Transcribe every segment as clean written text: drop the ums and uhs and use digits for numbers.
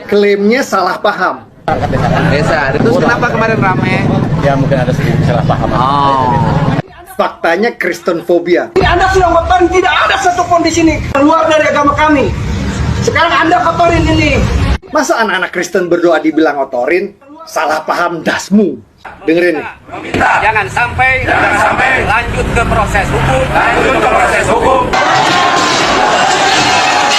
klaimnya salah paham. Desa, terus kenapa kemarin rame? Ya mungkin ada sedikit salah paham. Faktanya Kristen fobia. Anda sudah kotorin, tidak ada satupun di sini keluar dari agama kami. Sekarang Anda kotorin ini. Masa anak-anak Kristen berdoa dibilang ngotorin? Salah paham dasmu. Dengerin nih. Jangan sampai lanjut ke proses hukum.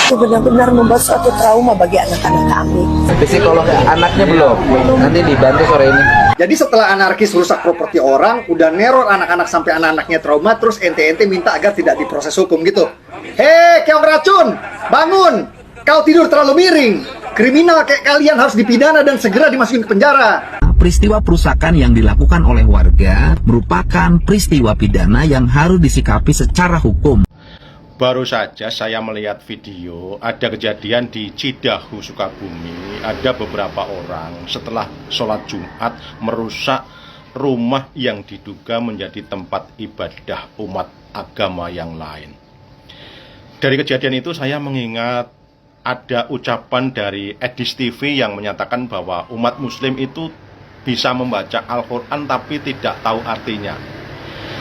Itu benar-benar membuat suatu trauma bagi anak-anak kami. Psikolog anaknya belum. Nanti dibantu sore ini. Jadi setelah anarkis rusak properti orang, udah neror anak-anak sampai anak-anaknya trauma, terus ente-ente minta agar tidak diproses hukum gitu. Hei, keong racun, bangun! Kau tidur terlalu miring. Kriminal kayak kalian harus dipidana dan segera dimasukin ke penjara. Peristiwa perusakan yang dilakukan oleh warga merupakan peristiwa pidana yang harus disikapi secara hukum. Baru saja saya melihat video, ada kejadian di Cidahu, Sukabumi. Ada beberapa orang setelah sholat Jumat merusak rumah yang diduga menjadi tempat ibadah umat agama yang lain. Dari kejadian itu saya mengingat ada ucapan dari Edis TV yang menyatakan bahwa umat muslim itu bisa membaca Al-Quran tapi tidak tahu artinya.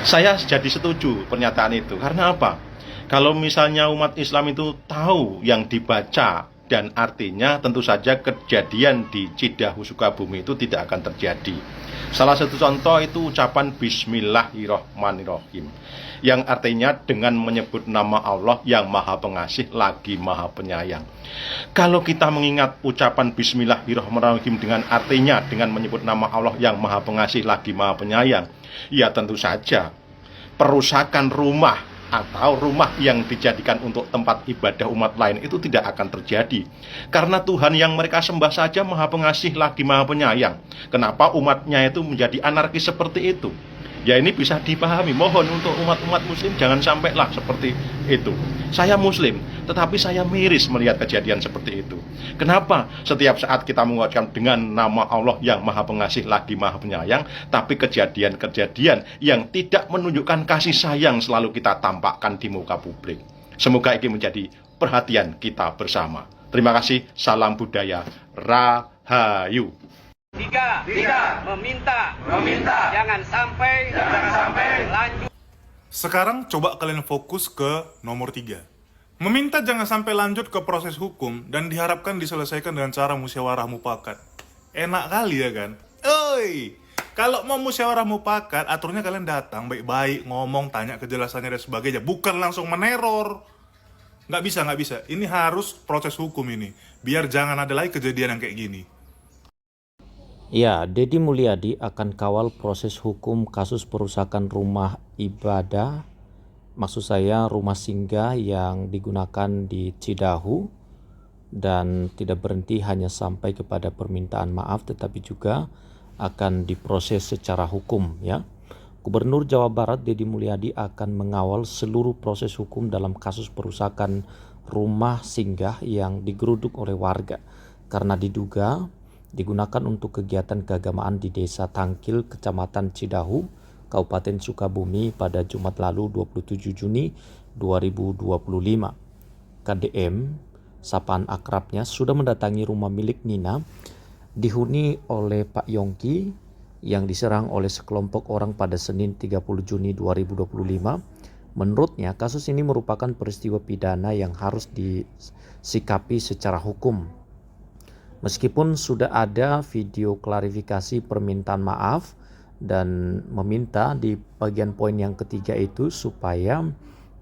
Saya jadi setuju pernyataan itu. Karena apa? Kalau misalnya umat Islam itu tahu yang dibaca dan artinya, tentu saja kejadian di Cidahu Sukabumi itu tidak akan terjadi. Salah satu contoh itu ucapan Bismillahirrahmanirrahim, yang artinya dengan menyebut nama Allah yang Maha Pengasih lagi Maha Penyayang. Kalau kita mengingat ucapan Bismillahirrahmanirrahim dengan artinya dengan menyebut nama Allah yang Maha Pengasih lagi Maha Penyayang, ya tentu saja perusakan rumah atau rumah yang dijadikan untuk tempat ibadah umat lain itu tidak akan terjadi. Karena Tuhan yang mereka sembah saja Maha Pengasih lagi Maha Penyayang. Kenapa umatnya itu menjadi anarkis seperti itu? Ya ini bisa dipahami. Mohon untuk umat-umat muslim jangan sampailah seperti itu. Saya muslim, tetapi saya miris melihat kejadian seperti itu. Kenapa setiap saat kita mengucapkan dengan nama Allah yang Maha Pengasih lagi Maha Penyayang, tapi kejadian-kejadian yang tidak menunjukkan kasih sayang selalu kita tampakkan di muka publik. Semoga ini menjadi perhatian kita bersama. Terima kasih, salam budaya, Rahayu. Tiga, meminta, jangan sampai lanjut. Sekarang coba kalian fokus ke nomor 3. Meminta jangan sampai lanjut ke proses hukum dan diharapkan diselesaikan dengan cara musyawarah mufakat. Enak kali ya kan? Oi, kalau mau musyawarah mufakat, aturnya kalian datang baik-baik, ngomong, tanya kejelasannya dan sebagainya. Bukan langsung meneror. Nggak bisa. Ini harus proses hukum ini. Biar jangan ada lagi kejadian yang kayak gini. Ya, Deddy Mulyadi akan kawal proses hukum kasus perusakan rumah ibadah, maksud saya rumah singgah yang digunakan di Cidahu, dan tidak berhenti hanya sampai kepada permintaan maaf, tetapi juga akan diproses secara hukum ya. Gubernur Jawa Barat Deddy Mulyadi akan mengawal seluruh proses hukum dalam kasus perusakan rumah singgah yang digeruduk oleh warga karena diduga digunakan untuk kegiatan keagamaan di Desa Tangkil, Kecamatan Cidahu, Kabupaten Sukabumi pada Jumat lalu 27 Juni 2025. KDM, sapaan akrabnya, sudah mendatangi rumah milik Nina, dihuni oleh Pak Yongki, yang diserang oleh sekelompok orang pada Senin 30 Juni 2025. Menurutnya, kasus ini merupakan peristiwa pidana yang harus disikapi secara hukum. Meskipun sudah ada video klarifikasi permintaan maaf dan meminta di bagian poin yang ketiga itu supaya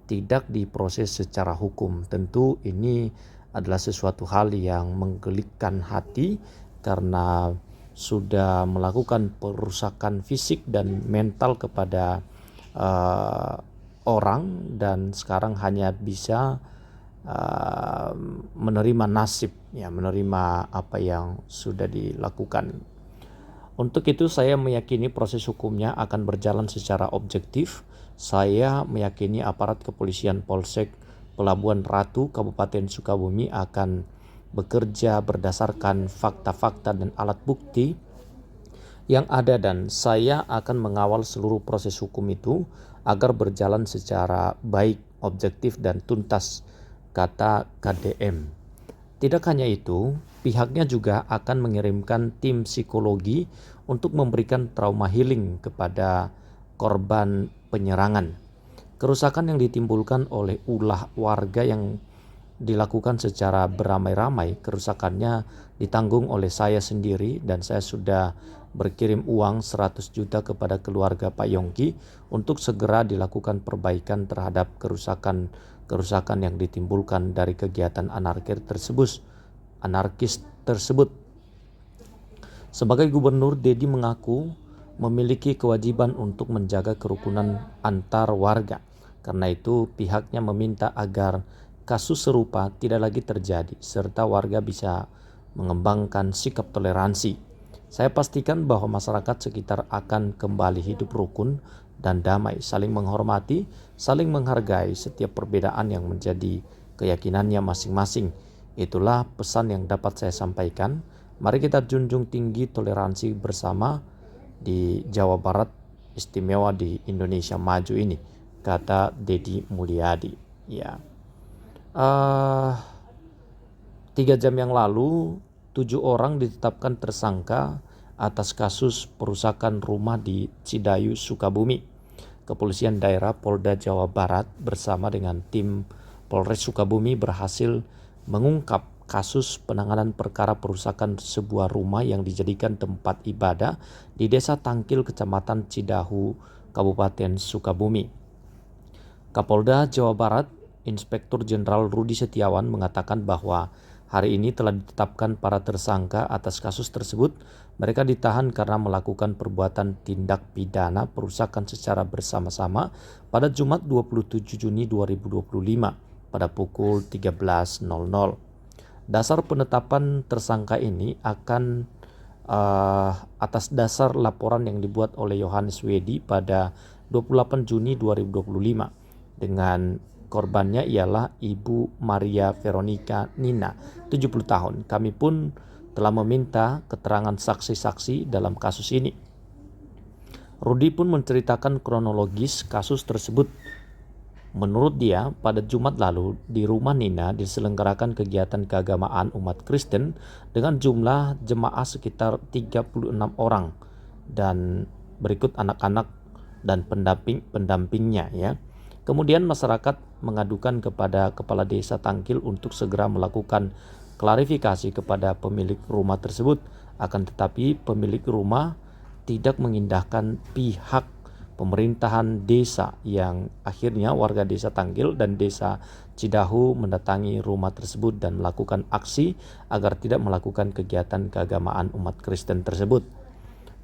tidak diproses secara hukum. Tentu ini adalah sesuatu hal yang menggelitkan hati karena sudah melakukan perusakan fisik dan mental kepada orang dan sekarang hanya bisa menerima nasib, ya, menerima apa yang sudah dilakukan. Untuk itu saya meyakini proses hukumnya akan berjalan secara objektif. Saya meyakini aparat kepolisian Polsek Pelabuhan Ratu Kabupaten Sukabumi akan bekerja berdasarkan fakta-fakta dan alat bukti yang ada, dan saya akan mengawal seluruh proses hukum itu agar berjalan secara baik, objektif dan tuntas, kata KDM. Tidak hanya itu, pihaknya juga akan mengirimkan tim psikologi untuk memberikan trauma healing kepada korban penyerangan. Kerusakan yang ditimbulkan oleh ulah warga yang dilakukan secara beramai-ramai, kerusakannya ditanggung oleh saya sendiri dan saya sudah berkirim uang 100 juta kepada keluarga Pak Yongki untuk segera dilakukan perbaikan terhadap kerusakan yang ditimbulkan dari kegiatan anarkis tersebut. Sebagai gubernur, Dedi mengaku memiliki kewajiban untuk menjaga kerukunan antar warga. Karena itu, pihaknya meminta agar kasus serupa tidak lagi terjadi, serta warga bisa mengembangkan sikap toleransi. Saya pastikan bahwa masyarakat sekitar akan kembali hidup rukun dan damai, saling menghormati, saling menghargai setiap perbedaan yang menjadi keyakinannya masing-masing. Itulah pesan yang dapat saya sampaikan. Mari kita junjung tinggi toleransi bersama di Jawa Barat istimewa di Indonesia maju ini, kata Dedi Mulyadi. Ya. 3 jam yang lalu 7 orang ditetapkan tersangka atas kasus perusakan rumah di Cidayu, Sukabumi. Kepolisian daerah Polda Jawa Barat bersama dengan tim Polres Sukabumi berhasil mengungkap kasus penanganan perkara perusakan sebuah rumah yang dijadikan tempat ibadah di Desa Tangkil, Kecamatan Cidahu, Kabupaten Sukabumi. Kapolda Jawa Barat Inspektur Jenderal Rudi Setiawan mengatakan bahwa hari ini telah ditetapkan para tersangka atas kasus tersebut. Mereka ditahan karena melakukan perbuatan tindak pidana perusakan secara bersama-sama pada Jumat 27 Juni 2025 pada pukul 13.00. Dasar penetapan tersangka ini akan atas dasar laporan yang dibuat oleh Yohanes Wedi pada 28 Juni 2025 dengan korbannya ialah Ibu Maria Veronica Nina, 70 tahun. Kami pun telah meminta keterangan saksi-saksi dalam kasus ini. Rudi pun menceritakan kronologis kasus tersebut. Menurut dia, pada Jumat lalu di rumah Nina diselenggarakan kegiatan keagamaan umat Kristen dengan jumlah jemaah sekitar 36 orang dan berikut anak-anak dan pendampingnya ya. Kemudian masyarakat mengadukan kepada Kepala Desa Tangkil untuk segera melakukan klarifikasi kepada pemilik rumah tersebut. Akan tetapi pemilik rumah tidak mengindahkan pihak pemerintahan desa yang akhirnya warga Desa Tangkil dan Desa Cidahu mendatangi rumah tersebut dan melakukan aksi agar tidak melakukan kegiatan keagamaan umat Kristen tersebut.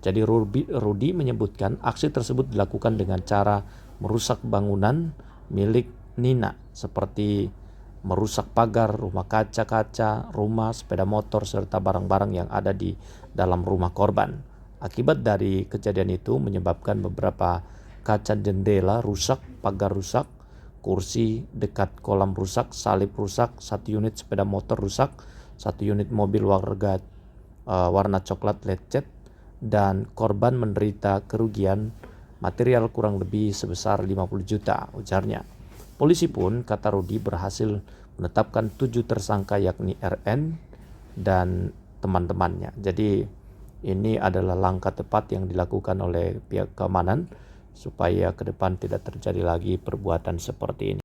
Jadi Rudi menyebutkan aksi tersebut dilakukan dengan cara merusak bangunan milik Nina seperti merusak pagar, rumah kaca-kaca, rumah, sepeda motor, serta barang-barang yang ada di dalam rumah korban. Akibat dari kejadian itu menyebabkan beberapa kaca jendela rusak, pagar rusak, kursi dekat kolam rusak, salib rusak, 1 unit sepeda motor rusak, 1 unit mobil warga warna coklat lecet, dan korban menderita kerugian material kurang lebih sebesar 50 juta, ujarnya. Polisi pun, kata Rudi, berhasil menetapkan 7 tersangka yakni RN dan teman-temannya. Jadi ini adalah langkah tepat yang dilakukan oleh pihak keamanan supaya ke depan tidak terjadi lagi perbuatan seperti ini.